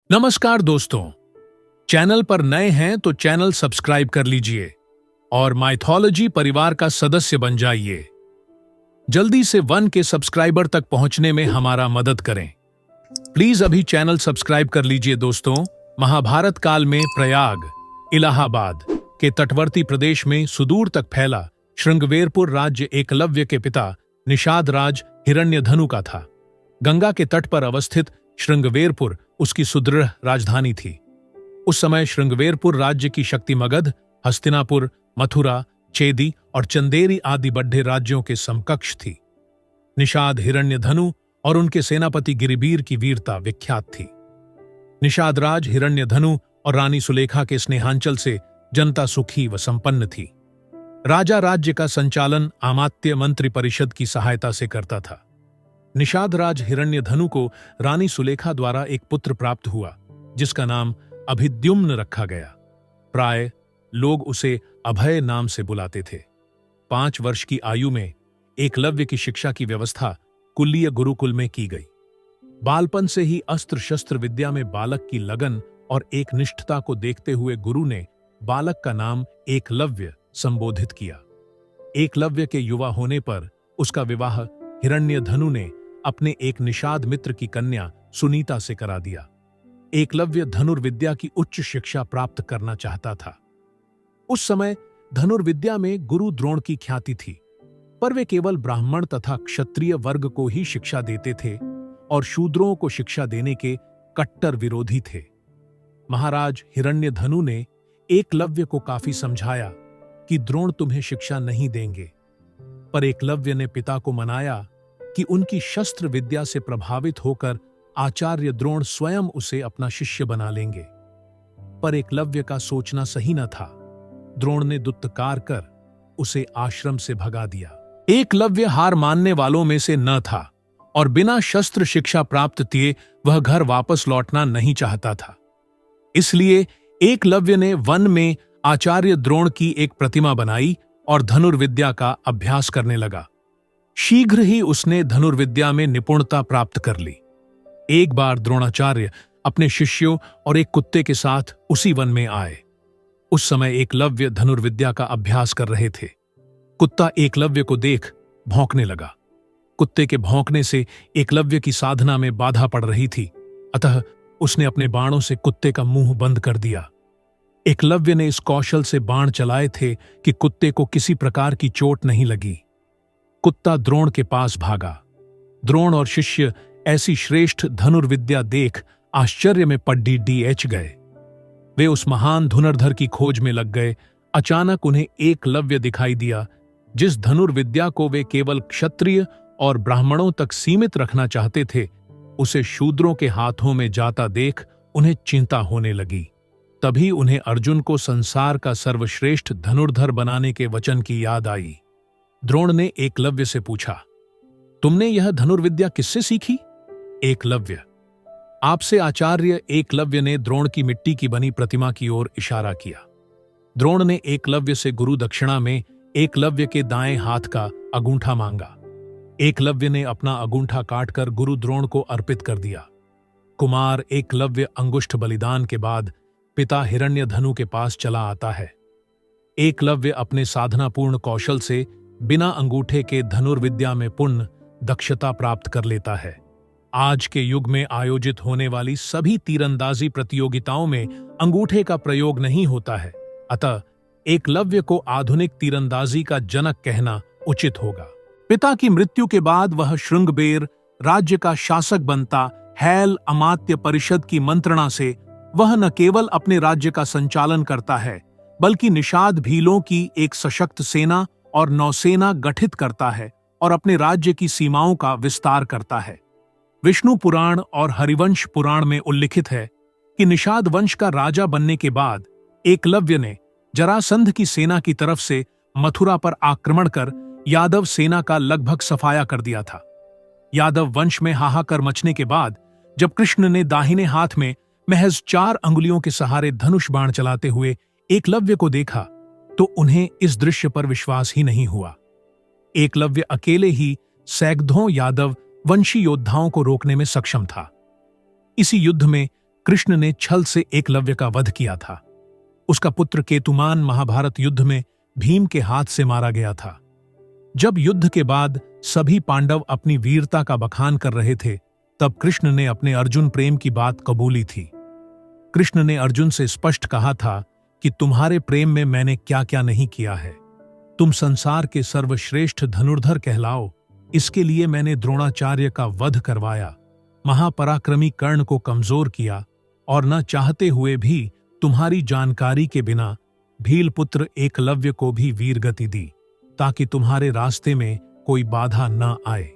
नमस्कार दोस्तों, चैनल पर नए हैं तो चैनल सब्सक्राइब कर लीजिए और माइथोलॉजी परिवार का सदस्य बन जाइए। जल्दी से 1 के सब्सक्राइबर तक पहुंचने में हमारा मदद करें। प्लीज अभी चैनल सब्सक्राइब कर लीजिए दोस्तों। महाभारत काल में प्रयाग, इलाहाबाद के तटवर्ती प्रदेश में सुदूर तक फैला श्रृंगवेरपुर राज्य एकलव्य के पिता निषाद राज हिरण्यधनु का था। गंगा के तट पर अवस्थित श्रृंगवेरपुर उसकी सुदृढ़ राजधानी थी। उस समय श्रृंगवेरपुर राज्य की शक्ति मगध, हस्तिनापुर, मथुरा, चेदी और चंदेरी आदि बड्ढे राज्यों के समकक्ष थी। निषाद हिरण्यधनु और उनके सेनापति गिरिबीर की वीरता विख्यात थी। निषाद राज हिरण्यधनु और रानी सुलेखा के स्नेहांचल से जनता सुखी व संपन्न थी। राजा राज्य का संचालन अमात्य मंत्री परिषद की सहायता से करता था। निषाद राज हिरण्यधनु को रानी सुलेखा द्वारा एक पुत्र प्राप्त हुआ, जिसका नाम अभिद्युम्न रखा गया। प्राय लोग उसे अभय नाम से बुलाते थे। 5 वर्ष की आयु में एकलव्य की शिक्षा की व्यवस्था कुलीय गुरुकुल में की गई। बालपन से ही अस्त्र शस्त्र विद्या में बालक की लगन और एक निष्ठता को देखते हुए गुरु ने बालक का नाम एकलव्य संबोधित किया। एकलव्य के युवा होने पर उसका विवाह हिरण्यधनु ने अपने एक निषाद मित्र की कन्या सुनीता से करा दिया। एकलव्य धनुर्विद्या की उच्च शिक्षा प्राप्त करना चाहता था। उस समय धनुर्विद्या में गुरु द्रोण की ख्याति थी, पर वे केवल ब्राह्मण तथा क्षत्रिय वर्ग को ही शिक्षा देते थे और शूद्रों को शिक्षा देने के कट्टर विरोधी थे। महाराज हिरण्यधनु ने एकलव्य को काफी समझाया कि द्रोण तुम्हें शिक्षा नहीं देंगे, पर एकलव्य ने पिता को मनाया कि उनकी शस्त्र विद्या से प्रभावित होकर आचार्य द्रोण स्वयं उसे अपना शिष्य बना लेंगे। पर एकलव्य का सोचना सही न था। द्रोण ने दुत्तकार कर उसे आश्रम से भगा दिया। एकलव्य हार मानने वालों में से न था और बिना शस्त्र शिक्षा प्राप्त किए वह घर वापस लौटना नहीं चाहता था। इसलिए एकलव्य ने वन में आचार्य द्रोण की एक प्रतिमा बनाई और धनुर्विद्या का अभ्यास करने लगा। शीघ्र ही उसने धनुर्विद्या में निपुणता प्राप्त कर ली। एक बार द्रोणाचार्य अपने शिष्यों और एक कुत्ते के साथ उसी वन में आए। उस समय एकलव्य धनुर्विद्या का अभ्यास कर रहे थे। कुत्ता एकलव्य को देख भौंकने लगा। कुत्ते के भौंकने से एकलव्य की साधना में बाधा पड़ रही थी, अतः उसने अपने बाणों से कुत्ते का मुंह बंद कर दिया। एकलव्य ने इस कौशल से बाण चलाए थे कि कुत्ते को किसी प्रकार की चोट नहीं लगी। कुत्ता द्रोण के पास भागा। द्रोण और शिष्य ऐसी श्रेष्ठ धनुर्विद्या देख आश्चर्य में पड्डी गए। वे उस महान धनुर्धर की खोज में लग गए। अचानक उन्हें एकलव्य दिखाई दिया, जिस धनुर्विद्या को वे केवल क्षत्रिय और ब्राह्मणों तक सीमित रखना चाहते थे, उसे शूद्रों के हाथों में जाता देख उन्हें चिंता होने लगी। तभी उन्हें अर्जुन को संसार का सर्वश्रेष्ठ धनुर्धर बनाने के वचन की याद आई। द्रोण ने एकलव्य से पूछा, तुमने यह धनुर्विद्या किससे सीखी? एकलव्य, आपसे आचार्य। एकलव्य ने द्रोण की मिट्टी की बनी प्रतिमा की ओर इशारा किया। द्रोण ने एकलव्य से गुरु दक्षिणा में एकलव्य के दाएं हाथ का अंगूठा मांगा। एकलव्य ने अपना अंगूठा काटकर गुरु द्रोण को अर्पित कर दिया। कुमार एकलव्य अंगुष्ठ बलिदान के बाद पिता हिरण्यधनु के पास चला आता है। एकलव्य अपने साधनापूर्ण कौशल से बिना अंगूठे के धनुर्विद्या में पूर्ण दक्षता प्राप्त कर लेता है। आज के युग में आयोजित होने वाली सभी तीरंदाजी प्रतियोगिताओं में अंगूठे का प्रयोग नहीं होता है, अतः एकलव्य को आधुनिक तीरंदाजी का जनक कहना उचित होगा। पिता की मृत्यु के बाद वह श्रृंगबेर राज्य का शासक बनता। हैल अमात्य परिषद की मंत्रणा से वह न केवल अपने राज्य का संचालन करता है, बल्कि निषाद भीलों की एक सशक्त सेना और नौसेना गठित करता है और अपने राज्य की सीमाओं का विस्तार करता है। विष्णु पुराण और हरिवंश पुराण में उल्लिखित है कि निषाद वंश का राजा बनने के बाद एकलव्य ने जरासंध की सेना की तरफ से मथुरा पर आक्रमण कर यादव सेना का लगभग सफाया कर दिया था। यादव वंश में हाहाकार मचने के बाद जब कृष्ण ने दाहिने हाथ में महज 4 अंगुलियों के सहारे धनुष बाण चलाते हुए एकलव्य को देखा, तो उन्हें इस दृश्य पर विश्वास ही नहीं हुआ। एकलव्य अकेले ही सैकड़ों यादव वंशी योद्धाओं को रोकने में सक्षम था। इसी युद्ध में कृष्ण ने छल से एकलव्य का वध किया था। उसका पुत्र केतुमान महाभारत युद्ध में भीम के हाथ से मारा गया था। जब युद्ध के बाद सभी पांडव अपनी वीरता का बखान कर रहे थे, तब कृष्ण ने अपने अर्जुन प्रेम की बात कबूली थी। कृष्ण ने अर्जुन से स्पष्ट कहा था कि तुम्हारे प्रेम में मैंने क्या क्या नहीं किया है। तुम संसार के सर्वश्रेष्ठ धनुर्धर कहलाओ, इसके लिए मैंने द्रोणाचार्य का वध करवाया, महापराक्रमी कर्ण को कमजोर किया और न चाहते हुए भी तुम्हारी जानकारी के बिना भीलपुत्र एकलव्य को भी वीरगति दी, ताकि तुम्हारे रास्ते में कोई बाधा न आए।